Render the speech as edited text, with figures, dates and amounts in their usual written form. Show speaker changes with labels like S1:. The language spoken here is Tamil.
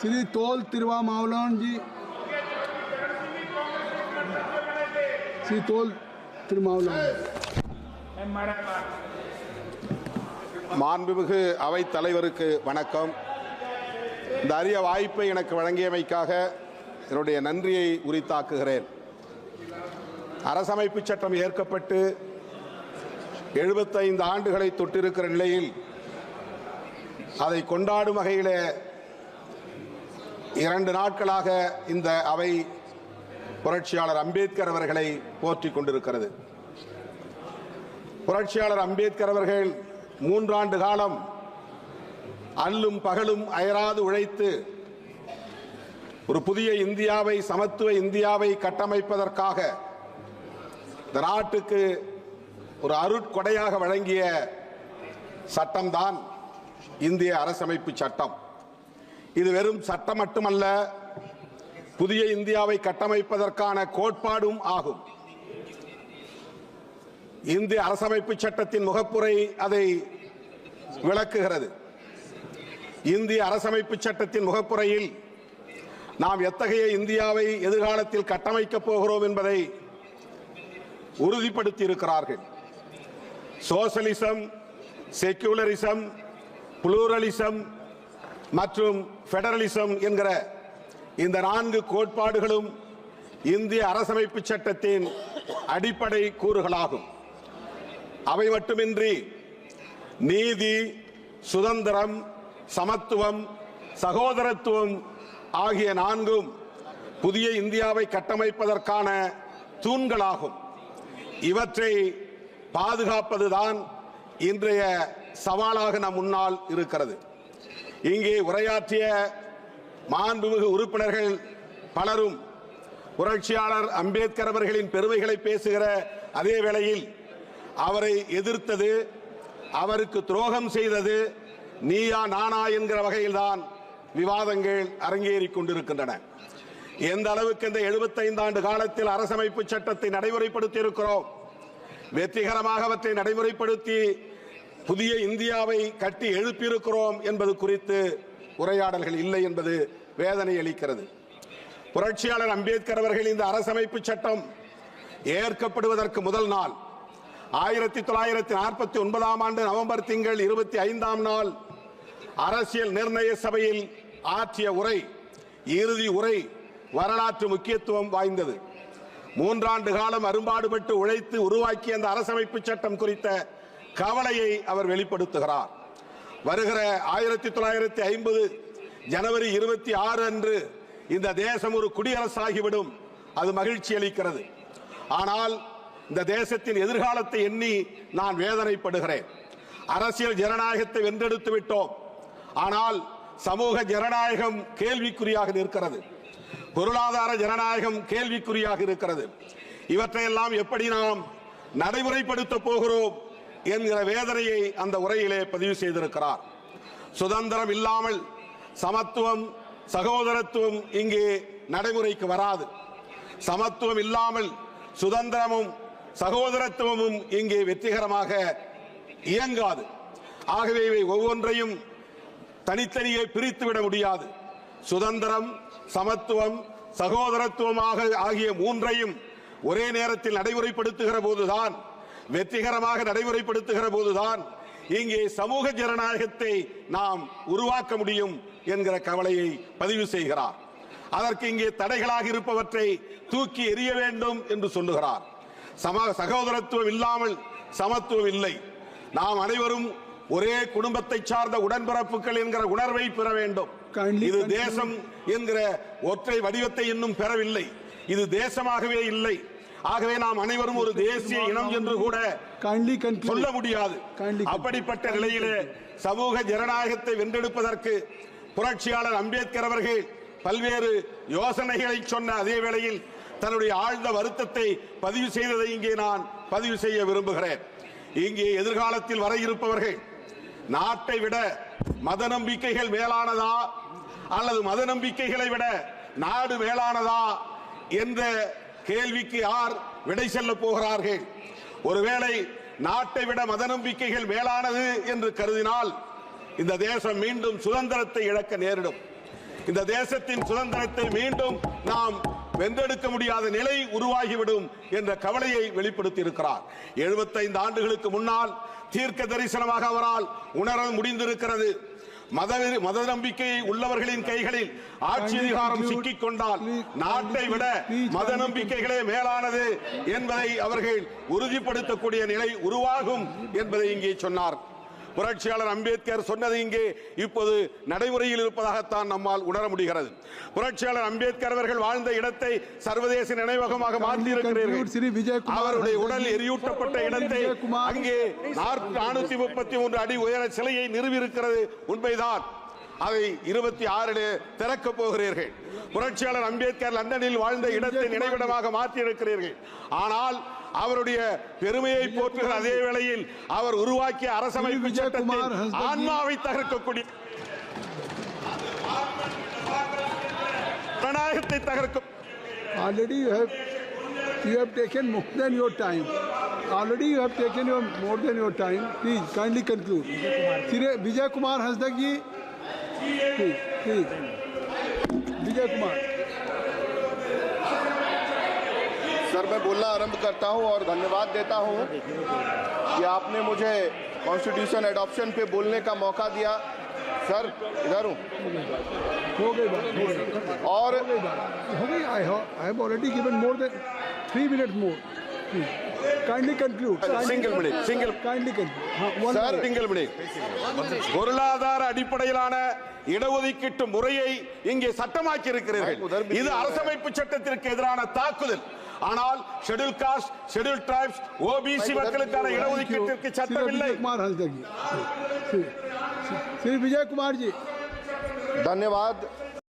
S1: श्री तोल तिरुवामावलन जी, श्री तोल तिरुमावलन।
S2: மாண்புமிகு அவைத் தலைவருக்கு வணக்கம். இந்த அரிய வாய்ப்பை எனக்கு வழங்கியமைக்காக என்னுடைய நன்றியை உரித்தாக்குகிறேன். அரசமைப்பு சட்டம் ஏற்கப்பட்டு 75 ஆண்டுகளை தொட்டிருக்கிற நிலையில் அதை கொண்டாடும் வகையிலே 2 நாட்களாக இந்த அவை புரட்சியாளர் அம்பேத்கர் அவர்களை போற்றிக் கொண்டிருக்கிறது. புரட்சியாளர் அம்பேத்கர் அவர்கள் 3 ஆண்டு காலம் அல்லும் பகலும் அயராது உழைத்து ஒரு புதிய இந்தியாவை, சமத்துவ இந்தியாவை கட்டமைப்பதற்காக இந்த நாட்டுக்கு ஒரு அருட்கொடையாக வழங்கிய சட்டம்தான் இந்திய அரசமைப்பு சட்டம். இது வெறும் சட்டம் மட்டுமல்ல, புதிய இந்தியாவை கட்டமைப்பதற்கான கோட்பாடும் ஆகும். இந்திய அரசமைப்பு சட்டத்தின் முகப்புரை அதை விளக்குகிறது. இந்திய அரசமைப்பு சட்டத்தின் முகப்புரையில் நாம் எத்தகைய இந்தியாவை எதிர்காலத்தில் கட்டமைக்கப் போகிறோம் என்பதை உறுதிப்படுத்தி இருக்கிறார்கள். சோசலிசம், செக்யூலரிசம், புளூரலிசம் மற்றும் ஃபெடரலிசம் என்கிற இந்த 4 கோட்பாடுகளும் இந்திய அரசமைப்பு சட்டத்தின் அடிப்படை கூறுகளாகும். அவை மட்டுமின்றி நீதி, சுதந்திரம், சமத்துவம், சகோதரத்துவம் ஆகிய 4ம் புதிய இந்தியாவை கட்டமைப்பதற்கான தூண்களாகும். இவற்றை பாதுகாப்பதுதான் இன்றைய சவாலாக நம் முன்னால் இருக்கிறது. இங்கே உரையாற்றிய மாண்புமிகு உறுப்பினர்கள் பலரும் புரட்சியாளர் அம்பேத்கர் அவர்களின் பெருமைகளை பேசுகிற அதே வேளையில் அவரை எதிர்த்தது, அவருக்கு துரோகம் செய்தது நீயா நானா என்கிற வகையில்தான் விவாதங்கள் அரங்கேறிக் கொண்டிருக்கின்றன. எந்த அளவுக்கு இந்த 75 ஆண்டு காலத்தில் அரசமைப்பு சட்டத்தை நடைமுறைப்படுத்தி இருக்கிறோம், வெற்றிகரமாக அவற்றை நடைமுறைப்படுத்தி புதிய இந்தியாவை கட்டி எழுப்பியிருக்கிறோம் என்பது குறித்து உரையாடல்கள் இல்லை என்பது வேதனை அளிக்கிறது. புரட்சியாளர் அம்பேத்கர் அவர்கள் இந்த அரசமைப்பு சட்டம் ஏற்கப்படுவதற்கு முதல் நாள் 1949ஆம் ஆண்டு நவம்பர் திங்கள் 25ஆம் நாள் அரசியல் நிர்ணய சபையில் ஆற்றிய உரை, இறுதி உரை வரலாற்று முக்கியத்துவம் வாய்ந்தது. 3 ஆண்டு காலம் அரும்பாடுபட்டு உழைத்து உருவாக்கிய அந்த அரசமைப்பு சட்டம் குறித்த கவலையை அவர் வெளிப்படுத்துகிறார். வருகிற 1950 ஜனவரி 26 அன்று இந்த தேசம் ஒரு குடியரசாகிவிடும். அது மகிழ்ச்சி அளிக்கிறது. ஆனால் இந்த தேசத்தின் எதிர்காலத்தை எண்ணி நான் வேதனைப்படுகிறேன். அரசியல் ஜனநாயகத்தை வென்றெடுத்து விட்டோம், ஆனால் சமூக ஜனநாயகம் கேள்விக்குறியாக நிற்கிறது. பொருளாதார ஜனநாயகம் கேள்விக்குறியாக இருக்கிறது. இவற்றையெல்லாம் எப்படி நாம் நடைமுறைப்படுத்த போகிறோம் என்கிற வேதனையை அந்த உரையிலே பதிவு செய்திருக்கிறார். சுதந்திரம் இல்லாமல் சமத்துவம், சகோதரத்துவம் இங்கே நடைமுறைக்கு வராது. சமத்துவம் இல்லாமல் சுதந்திரமும் சகோதரத்துவமும் இங்கே வெற்றிகரமாக இயங்காது. ஆகவே இவை ஒவ்வொன்றையும் தனித்தனியே பிரித்துவிட முடியாது. சுதந்திரம், சமத்துவம், சகோதரத்துவமாக ஆகிய 3ஐயும் ஒரே நேரத்தில் நடைமுறைப்படுத்துகிற போதுதான், வெற்றிகரமாக நடைமுறைப்படுத்துகிற போதுதான் இங்கே சமூக ஜனநாயகத்தை நாம் உருவாக்க முடியும் என்கிற கவலையை பதிவு செய்கிறார். அதற்கு இங்கே தடைகளாக இருப்பவற்றை தூக்கி எறிய வேண்டும் என்று சொல்லுகிறார். சகோதரத்துவம் இல்லாமல் சமத்துவம் இல்லை. நாம் அனைவரும் ஒரே குடும்பத்தை சார்ந்த உடன்பிறப்புகள் என்கிற உணர்வை பெற வேண்டும். இது தேசம் என்கிற ஒற்றை வடிவத்தை இன்னும் பெறவில்லை. இது தேசமாகவே இல்லை. ஆகவே நாம் அனைவரும் ஒரு தேசிய இனம் என்று கூட சொல்ல முடியாது. அப்படிப்பட்ட நிலையிலே சமூக ஜனநாயகத்தை வென்றெடுப்பதற்கு புரட்சியாளர் அம்பேத்கர் அவர்கள் பல்வேறு யோசனைகளை சொன்ன அதே வேளையில் தன்னுடைய ஆழ்ந்த வருத்தத்தை பதிவு செய்ததை இங்கே நான் பதிவு செய்ய விரும்புகிறேன். இங்கே எதிர்காலத்தில் வர இருப்பவர்கள் நாட்டை விட மத நம்பிக்கைகள் மேலானதா அல்லது மத நம்பிக்கைகளை விட நாடு மேலானதா என்ற கேள்விக்கு யார் விடை செல்ல போகிறார்கள்? ஒருவேளை நாட்டை விட மத நம்பிக்கைகள் மேலானது என்று கருதினால் இந்த தேசம் மீண்டும் சுதந்திரத்தை இழக்க நேரிடும். இந்த தேசத்தின் சுதந்திரத்தை மீண்டும் நாம் வென்றெடுக்க முடியாத நிலை உருவாகிவிடும் என்ற கவலையை வெளிப்படுத்தி இருக்கிறார். 75 ஆண்டுகளுக்கு முன்னால் தீர்க்க தரிசனமாக அவரால் உணர முடிந்திருக்கிறது. மத நம்பிக்கை உள்ளவர்களின் கைகளில் ஆட்சி அதிகாரம் சிக்கிக் கொண்டால் நாட்டை விட மத நம்பிக்கைகளே மேலானது என்பதை அவர்கள் உறுதிப்படுத்தக்கூடிய நிலை உருவாகும் என்பதை இங்கே சொன்னார். புரட்சியாளர் அம்பேத்கர் சொன்னது இங்கே இப்போது நடைமுறையில் இருப்பதாகத்தான் நம்மால் உணர முடிகிறது. புரட்சியாளர் அம்பேத்கர் அவர்கள் வாழ்ந்த இடத்தை சர்வதேச நினைவகமாக மாற்றியிருக்கிறீர்கள். அவருடைய உடல் எரியூட்டப்பட்ட இடத்தை அங்கே 433 அடி உயர சிலையை நிறுவியிருக்கிறது உண்மைதான். அதை 26 திறக்க போகிறீர்கள். புரட்சியாளர் அம்பேத்கர் லண்டனில் வாழ்ந்த இடத்தை நினைவிடமாக மாற்றியிருக்கிறீர்கள். ஆனால் அவருடைய பெருமையை போற்றுகிற அதே வேளையில் அவர் உருவாக்கிய அரசமைப்பு சட்டத்தின் ஆன்மாவை தகர்க்கக்கூடிய ஜனநாயகத்தை தகர்க்கும்.
S1: Already you have taken more than your time. Already you have taken more than your time. Please kindly conclude. Vijay Kumar Hansda ji, please. Vijay Kumar.
S3: Sir, मैं बोलना आरंभ करता हूं और धन्यवाद देता हूं कि आपने मुझे कॉन्स्टिट्यूशन एडॉप्शन पे बोलने का मौका दिया। सर, इधर हूं।
S1: हो गई बात।
S3: और
S1: हो गई। I have already given more than 3 minutes more. Kindly conclude.
S2: Single minute.
S1: Kindly conclude.
S2: Sir, single minute. பொருளாதார அடிப்படையிலான இடஒதுக்கீட்டு முறையை இங்கே சட்டமாக்கி இருக்கிறீர்கள். இது அரசமைப்பு சட்டத்திற்கு எதிரான தாக்குதல். ஆனால் schedule cost, schedule tribes, OBC மக்களுக்கான இடஒதுக்கீட்டிற்கு சட்டம் இல்லை.
S1: श्री विजय कुमार जी,
S3: धन्यवाद।